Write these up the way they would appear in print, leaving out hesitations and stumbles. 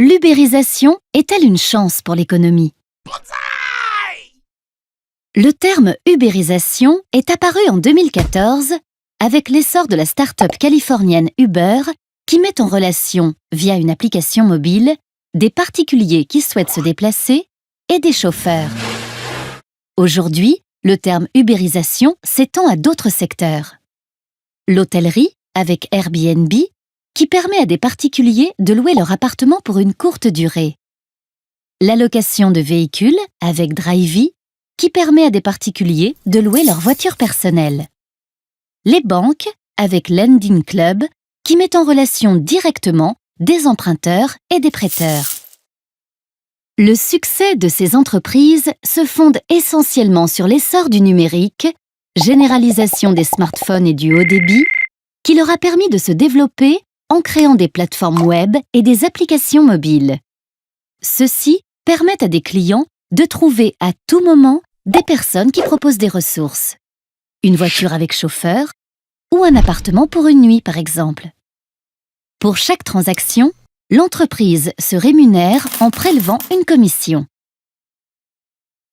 L'ubérisation est-elle une chance pour l'économie? Le terme ubérisation est apparu en 2014 avec l'essor de la start-up californienne Uber qui met en relation, via une application mobile, des particuliers qui souhaitent se déplacer et des chauffeurs. Aujourd'hui, le terme ubérisation s'étend à d'autres secteurs. L'hôtellerie, avec Airbnb, qui permet à des particuliers de louer leur appartement pour une courte durée. La location de véhicules, avec Drivey, qui permet à des particuliers de louer leur voiture personnelle. Les banques, avec Lending Club, qui met en relation directement des emprunteurs et des prêteurs. Le succès de ces entreprises se fonde essentiellement sur l'essor du numérique, généralisation des smartphones et du haut débit, qui leur a permis de se développer en créant des plateformes web et des applications mobiles. Ceux-ci permettent à des clients de trouver à tout moment des personnes qui proposent des ressources. Une voiture avec chauffeur ou un appartement pour une nuit, par exemple. Pour chaque transaction, l'entreprise se rémunère en prélevant une commission.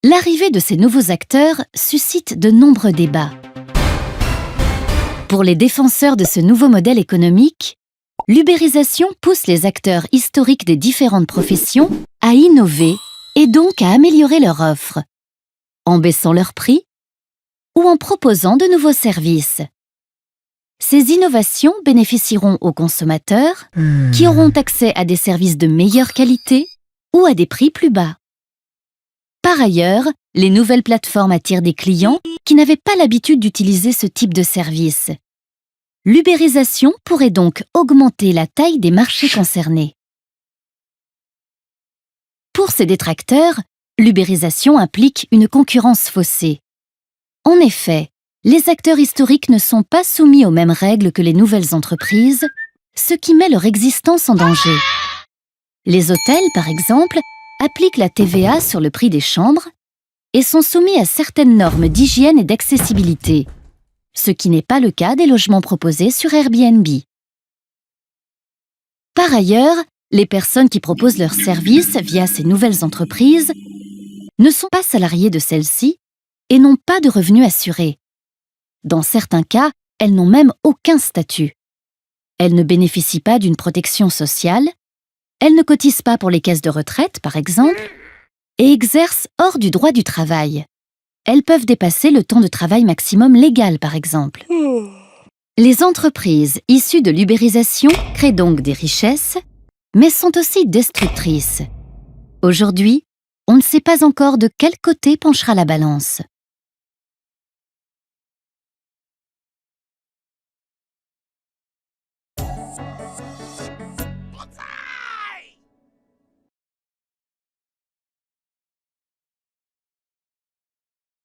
L'arrivée de ces nouveaux acteurs suscite de nombreux débats. Pour les défenseurs de ce nouveau modèle économique, l'ubérisation pousse les acteurs historiques des différentes professions à innover et donc à améliorer leur offre, en baissant leurs prix ou en proposant de nouveaux services. Ces innovations bénéficieront aux consommateurs qui auront accès à des services de meilleure qualité ou à des prix plus bas. Par ailleurs, les nouvelles plateformes attirent des clients qui n'avaient pas l'habitude d'utiliser ce type de service. L'ubérisation pourrait donc augmenter la taille des marchés concernés. Pour ces détracteurs, l'ubérisation implique une concurrence faussée. En effet, les acteurs historiques ne sont pas soumis aux mêmes règles que les nouvelles entreprises, ce qui met leur existence en danger. Les hôtels, par exemple, appliquent la TVA sur le prix des chambres et sont soumis à certaines normes d'hygiène et d'accessibilité, ce qui n'est pas le cas des logements proposés sur Airbnb. Par ailleurs, les personnes qui proposent leurs services via ces nouvelles entreprises ne sont pas salariées de celles-ci et n'ont pas de revenus assurés. Dans certains cas, elles n'ont même aucun statut. Elles ne bénéficient pas d'une protection sociale, elles ne cotisent pas pour les caisses de retraite, par exemple, et exercent hors du droit du travail. Elles peuvent dépasser le temps de travail maximum légal, par exemple. Les entreprises issues de l'ubérisation créent donc des richesses, mais sont aussi destructrices. Aujourd'hui, on ne sait pas encore de quel côté penchera la balance.